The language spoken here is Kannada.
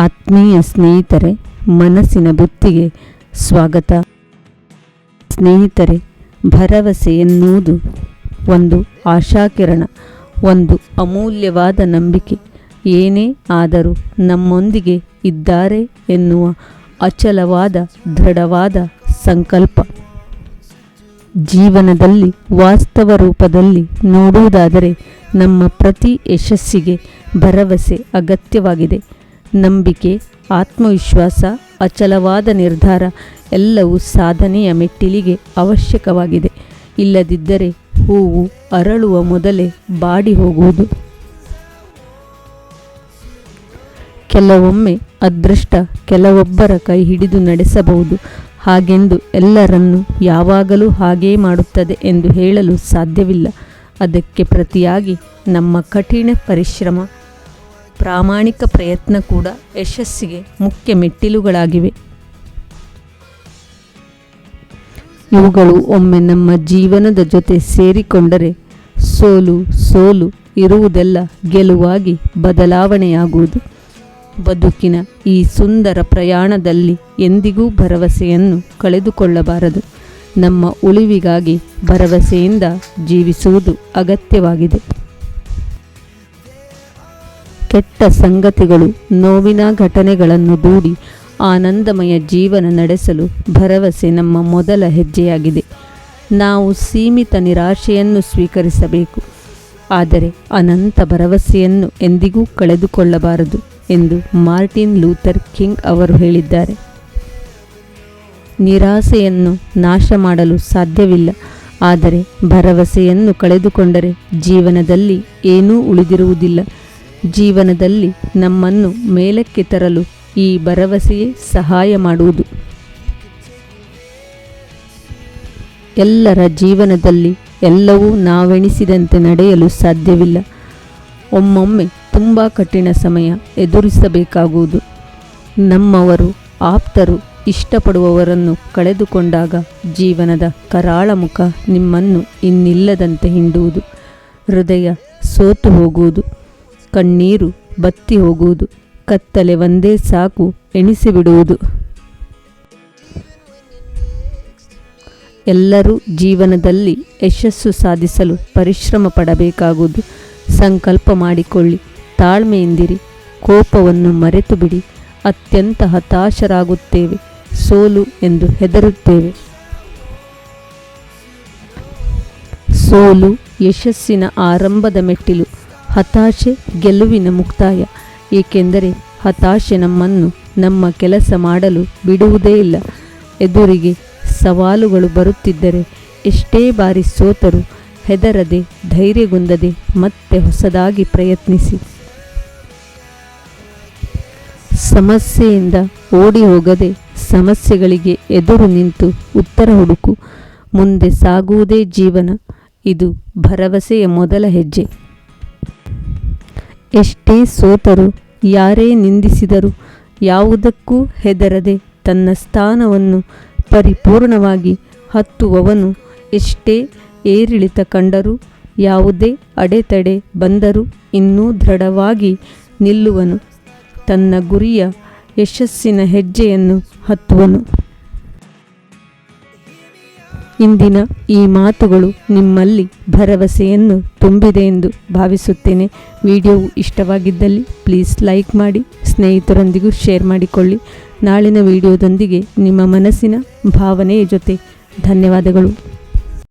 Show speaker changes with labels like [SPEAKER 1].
[SPEAKER 1] ಆತ್ಮೀಯ ಸ್ನೇಹಿತರೆ, ಮನಸ್ಸಿನ ಬುತ್ತಿಗೆ ಸ್ವಾಗತ. ಸ್ನೇಹಿತರೆ, ಭರವಸೆ ಎನ್ನುವುದು ಒಂದು ಆಶಾಕಿರಣ, ಒಂದು ಅಮೂಲ್ಯವಾದ ನಂಬಿಕೆ. ಏನೇ ಆದರೂ ನಮ್ಮೊಂದಿಗೆ ಇದ್ದಾರೆ ಎನ್ನುವ ಅಚಲವಾದ ದೃಢವಾದ ಸಂಕಲ್ಪ. ಜೀವನದಲ್ಲಿ ವಾಸ್ತವ ರೂಪದಲ್ಲಿ ನೋಡುವುದಾದರೆ ನಮ್ಮ ಪ್ರತಿ ಯಶಸ್ಸಿಗೆ ಭರವಸೆ ಅಗತ್ಯವಾಗಿದೆ. ನಂಬಿಕೆ, ಆತ್ಮವಿಶ್ವಾಸ, ಅಚಲವಾದ ನಿರ್ಧಾರ ಎಲ್ಲವೂ ಸಾಧನೆಯ ಮೆಟ್ಟಿಲಿಗೆ ಅವಶ್ಯಕವಾಗಿದೆ. ಇಲ್ಲದಿದ್ದರೆ ಹೂವು ಅರಳುವ ಮೊದಲೇ ಬಾಡಿ ಹೋಗುವುದು. ಕೆಲವೊಮ್ಮೆ ಅದೃಷ್ಟ ಕೆಲವೊಬ್ಬರ ಕೈ ಹಿಡಿದು ನಡೆಸಬಹುದು. ಹಾಗೆಂದು ಎಲ್ಲರನ್ನೂ ಯಾವಾಗಲೂ ಹಾಗೇ ಮಾಡುತ್ತದೆ ಎಂದು ಹೇಳಲು ಸಾಧ್ಯವಿಲ್ಲ. ಅದಕ್ಕೆ ಪ್ರತಿಯಾಗಿ ನಮ್ಮ ಕಠಿಣ ಪರಿಶ್ರಮ, ಪ್ರಾಮಾಣಿಕ ಪ್ರಯತ್ನ ಕೂಡ ಯಶಸ್ಸಿಗೆ ಮುಖ್ಯ ಮೆಟ್ಟಿಲುಗಳಾಗಿವೆ. ಇವುಗಳು ಒಮ್ಮೆ ನಮ್ಮ ಜೀವನದ ಜೊತೆ ಸೇರಿಕೊಂಡರೆ ಸೋಲು ಇರುವುದೆಲ್ಲ ಗೆಲುವಾಗಿ ಬದಲಾವಣೆಯಾಗುವುದು. ಬದುಕಿನ ಈ ಸುಂದರ ಪ್ರಯಾಣದಲ್ಲಿ ಎಂದಿಗೂ ಭರವಸೆಯನ್ನು ಕಳೆದುಕೊಳ್ಳಬಾರದು. ನಮ್ಮ ಉಳಿವಿಗಾಗಿ ಭರವಸೆಯಿಂದ ಜೀವಿಸುವುದು ಅಗತ್ಯವಾಗಿದೆ. ಕೆಟ್ಟ ಸಂಗತಿಗಳು, ನೋವಿನ ಘಟನೆಗಳನ್ನು ದೂಡಿ ಆನಂದಮಯ ಜೀವನ ನಡೆಸಲು ಭರವಸೆ ನಮ್ಮ ಮೊದಲ ಹೆಜ್ಜೆಯಾಗಿದೆ. ನಾವು ಸೀಮಿತ ನಿರಾಶೆಯನ್ನು ಸ್ವೀಕರಿಸಬೇಕು, ಆದರೆ ಅನಂತ ಭರವಸೆಯನ್ನು ಎಂದಿಗೂ ಕಳೆದುಕೊಳ್ಳಬಾರದು ಎಂದು ಮಾರ್ಟಿನ್ ಲೂಥರ್ ಕಿಂಗ್ ಅವರು ಹೇಳಿದ್ದಾರೆ. ನಿರಾಸೆಯನ್ನು ನಾಶ ಮಾಡಲು ಸಾಧ್ಯವಿಲ್ಲ, ಆದರೆ ಭರವಸೆಯನ್ನು ಕಳೆದುಕೊಂಡರೆ ಜೀವನದಲ್ಲಿ ಏನೂ ಉಳಿದಿರುವುದಿಲ್ಲ. ಜೀವನದಲ್ಲಿ ನಮ್ಮನ್ನು ಮೇಲಕ್ಕೆ ತರಲು ಈ ಭರವಸೆಯೇ ಸಹಾಯ ಮಾಡುವುದು. ಎಲ್ಲರ ಜೀವನದಲ್ಲಿ ಎಲ್ಲವೂ ನಾವೆಣಿಸಿದಂತೆ ನಡೆಯಲು ಸಾಧ್ಯವಿಲ್ಲ. ಒಮ್ಮೊಮ್ಮೆ ತುಂಬ ಕಠಿಣ ಸಮಯ ಎದುರಿಸಬೇಕಾಗುವುದು. ನಮ್ಮವರು, ಆಪ್ತರು, ಇಷ್ಟಪಡುವವರನ್ನು ಕಳೆದುಕೊಂಡಾಗ ಜೀವನದ ಕರಾಳ ಮುಖ ನಿಮ್ಮನ್ನು ಇನ್ನಿಲ್ಲದಂತೆ ಹಿಂಡುವುದು. ಹೃದಯ ಸೋತು ಹೋಗುವುದು, ಕಣ್ಣೀರು ಬತ್ತಿ ಹೋಗುವುದು, ಕತ್ತಲೆ ಒಂದೇ ಸಾಕು ಎಣಿಸಿಬಿಡುವುದು. ಎಲ್ಲರೂ ಜೀವನದಲ್ಲಿ ಯಶಸ್ಸು ಸಾಧಿಸಲು ಪರಿಶ್ರಮ ಪಡಬೇಕಾಗುವುದು. ಸಂಕಲ್ಪ ಮಾಡಿಕೊಳ್ಳಿ, ತಾಳ್ಮೆಯಿಂದಿರಿ, ಕೋಪವನ್ನು ಮರೆತು ಬಿಡಿ. ಅತ್ಯಂತ ಹತಾಶರಾಗುತ್ತೇವೆ, ಸೋಲು ಎಂದು ಹೆದರುತ್ತೇವೆ. ಸೋಲು ಯಶಸ್ಸಿನ ಆರಂಭದ ಮೆಟ್ಟಿಲು, ಹತಾಶೆ ಗೆಲುವಿನ ಮುಕ್ತಾಯ. ಏಕೆಂದರೆ ಹತಾಶೆ ನಮ್ಮನ್ನು ನಮ್ಮ ಕೆಲಸ ಮಾಡಲು ಬಿಡುವುದೇ ಇಲ್ಲ. ಎದುರಿಗೆ ಸವಾಲುಗಳು ಬರುತ್ತಿದ್ದರೆ ಎಷ್ಟೇ ಬಾರಿ ಸೋತರೂ ಹೆದರದೆ, ಧೈರ್ಯಗುಂದದೆ ಮತ್ತೆ ಹೊಸದಾಗಿ ಪ್ರಯತ್ನಿಸಿ. ಸಮಸ್ಯೆಯಿಂದ ಓಡಿ ಹೋಗದೆ ಸಮಸ್ಯೆಗಳಿಗೆ ಎದುರು ನಿಂತು ಉತ್ತರ ಹುಡುಕು. ಮುಂದೆ ಸಾಗುವುದೇ ಜೀವನ. ಇದು ಭರವಸೆಯ ಮೊದಲ ಹೆಜ್ಜೆ. ಎಷ್ಟೇ ಸೋತರೂ, ಯಾರೇ ನಿಂದಿಸಿದರೂ ಯಾವುದಕ್ಕೂ ಹೆದರದೆ ತನ್ನ ಸ್ಥಾನವನ್ನು ಪರಿಪೂರ್ಣವಾಗಿ ಹತ್ತುವವನು ಎಷ್ಟೇ ಏರಿಳಿತ ಕಂಡರೂ, ಯಾವುದೇ ಅಡೆತಡೆ ಬಂದರೂ ಇನ್ನೂ ದೃಢವಾಗಿ ನಿಲ್ಲುವನು. ತನ್ನ ಗುರಿಯ ಯಶಸ್ಸಿನ ಹೆಜ್ಜೆಯನ್ನು ಹತ್ತುವನು. ಇಂದಿನ ಈ ಮಾತುಗಳು ನಿಮ್ಮಲ್ಲಿ ಭರವಸೆಯನ್ನು ತುಂಬಿದೆ ಎಂದು ಭಾವಿಸುತ್ತೇನೆ. ವಿಡಿಯೋವು ಇಷ್ಟವಾಗಿದ್ದಲ್ಲಿ ಪ್ಲೀಸ್ ಲೈಕ್ ಮಾಡಿ, ಸ್ನೇಹಿತರೊಂದಿಗೂ ಶೇರ್ ಮಾಡಿಕೊಳ್ಳಿ. ನಾಳಿನ ವಿಡಿಯೋದೊಂದಿಗೆ ನಿಮ್ಮ ಮನಸ್ಸಿನ ಭಾವನೆಯ ಜೊತೆ. ಧನ್ಯವಾದಗಳು.